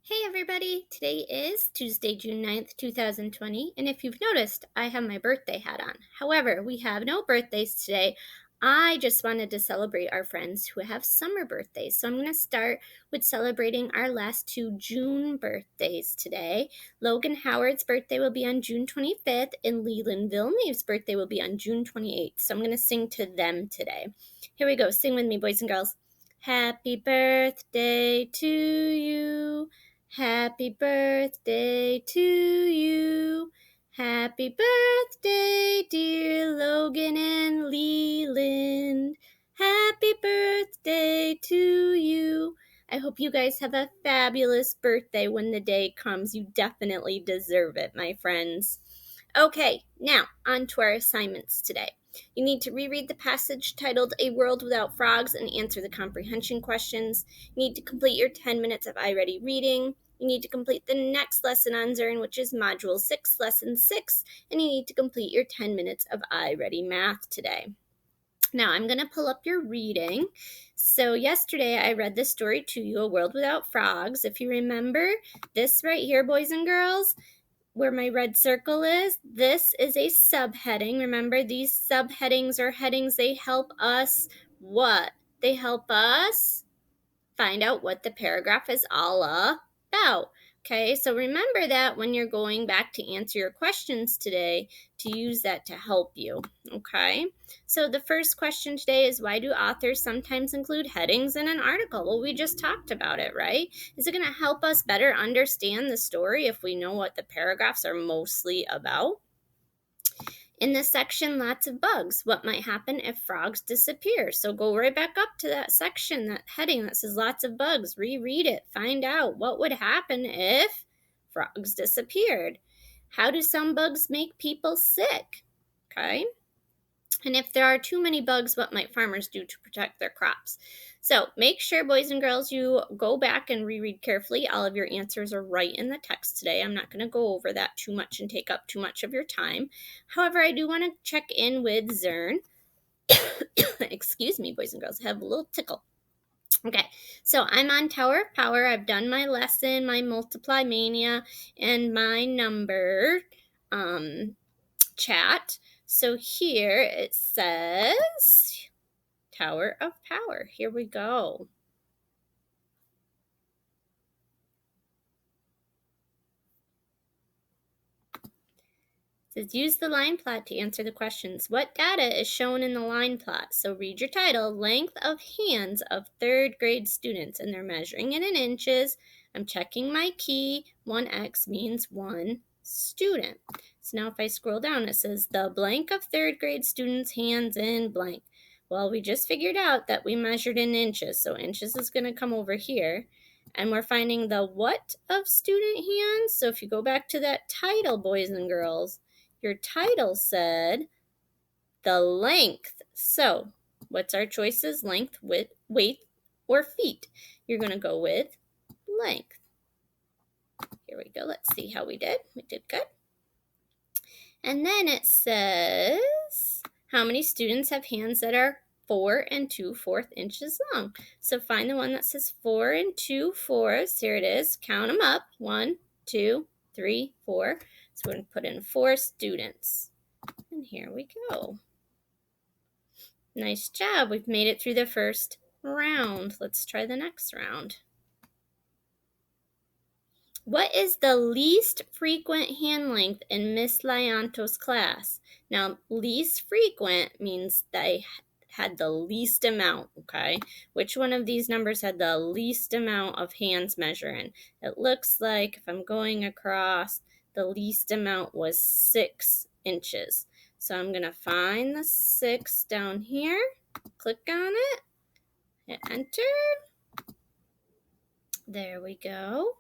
Hey everybody! Today is Tuesday, June 9th, 2020, and if you've noticed, I have my birthday hat on. However, we have no birthdays today. I just wanted to celebrate our friends who have summer birthdays. So I'm going to start with celebrating our last two June birthdays today. Logan Howard's birthday will be on June 25th, and Leland Villeneuve's birthday will be on June 28th. So I'm going to sing to them today. Here we go. Sing with me, boys and girls. Happy birthday to you. Happy birthday to you. Happy birthday, dear Logan and Leland. Happy birthday to you. I hope you guys have a fabulous birthday when the day comes. You definitely deserve it, my friends. Okay, now on to our assignments today. You need to reread the passage titled A World Without Frogs and answer the comprehension questions. You need to complete your 10 minutes of iReady reading. You need to complete the next lesson on Zearn, which is Module 6, Lesson 6, and you need to complete your 10 minutes of iReady Math today. Now, I'm going to pull up your reading. So yesterday, I read the story to you, A World Without Frogs. If you remember this right here, boys and girls, where my red circle is, this is a subheading. Remember, these subheadings or headings, they help us what? They help us find out what the paragraph is all about. Okay, so remember that when you're going back to answer your questions today, to use that to help you. Okay, so the first question today is, why do authors sometimes include headings in an article? Well, we just talked about it, right? Is it going to help us better understand the story if we know what the paragraphs are mostly about? In this section, lots of bugs. What might happen if frogs disappear? So go right back up to that section, that heading that says lots of bugs. Reread it. Find out what would happen if frogs disappeared. How do some bugs make people sick? Okay. And if there are too many bugs, what might farmers do to protect their crops? So make sure, boys and girls, you go back and reread carefully. All of your answers are right in the text today. I'm not going to go over that too much and take up too much of your time. However, I do want to check in with Zearn. Excuse me, boys and girls, I have a little tickle. Okay, so I'm on Tower of Power. I've done my lesson, my Multiply Mania, and my number chat. So here it says Tower of Power. Here we go. It says use the line plot to answer the questions. What data is shown in the line plot? So read your title, length of hands of third grade students, and they're measuring it in inches. I'm checking my key. 1x means one student. So now if I scroll down, it says the blank of third grade students' hands in blank. Well, we just figured out that we measured in inches, so inches is going to come over here. And we're finding the what of student hands. So if you go back to that title, boys and girls, your title said the length. So what's our choices? Length, width, weight, or feet? You're going to go with length. Here we go. Let's see how we did. We did good. And then it says, how many students have hands that are 4 2/4 inches long? So find the one that says 4 2/4. Here it is. Count them up. 1, 2, 3, 4. So we're going to put in 4 students. And here we go. Nice job. We've made it through the first round. Let's try the next round. What is the least frequent hand length in Miss Lyanto's class? Now, least frequent means they had the least amount, okay? Which one of these numbers had the least amount of hands measuring? It looks like if I'm going across, the least amount was 6 inches. So I'm going to find the 6 down here, click on it, hit enter. There we go.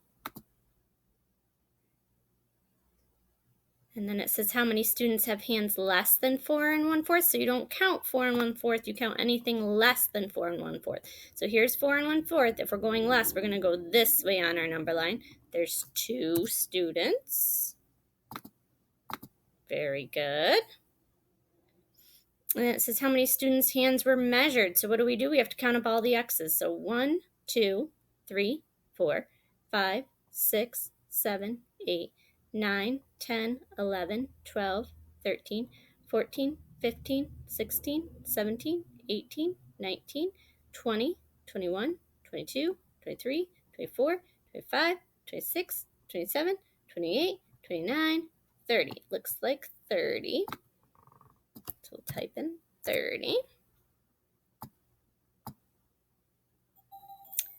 And then it says how many students have hands less than 4 1/4. So you don't count 4 1/4, you count anything less than 4 1/4. So here's 4 1/4. If we're going less, we're going to go this way on our number line. There's 2 students. Very good. And it says how many students' hands were measured. So what do? We have to count up all the X's. So 1, 2, 3, 4, 5, 6, 7, 8, 9, 10, 11, 12, 13, 14, 15, 16, 17, 18, 19, 20, 21, 22, 23, 24, 25, 26, 27, 28, 29, 30. Looks like 30. So we'll type in 30.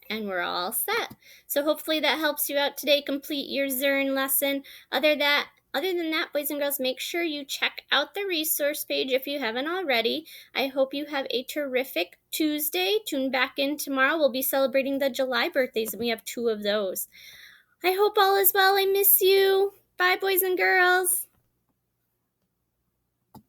And we're all set. So hopefully that helps you out today. Complete your Zern lesson. Other than that, boys and girls, make sure you check out the resource page if you haven't already. I hope you have a terrific Tuesday. Tune back in tomorrow. We'll be celebrating the July birthdays, and we have 2 of those. I hope all is well. I miss you. Bye, boys and girls.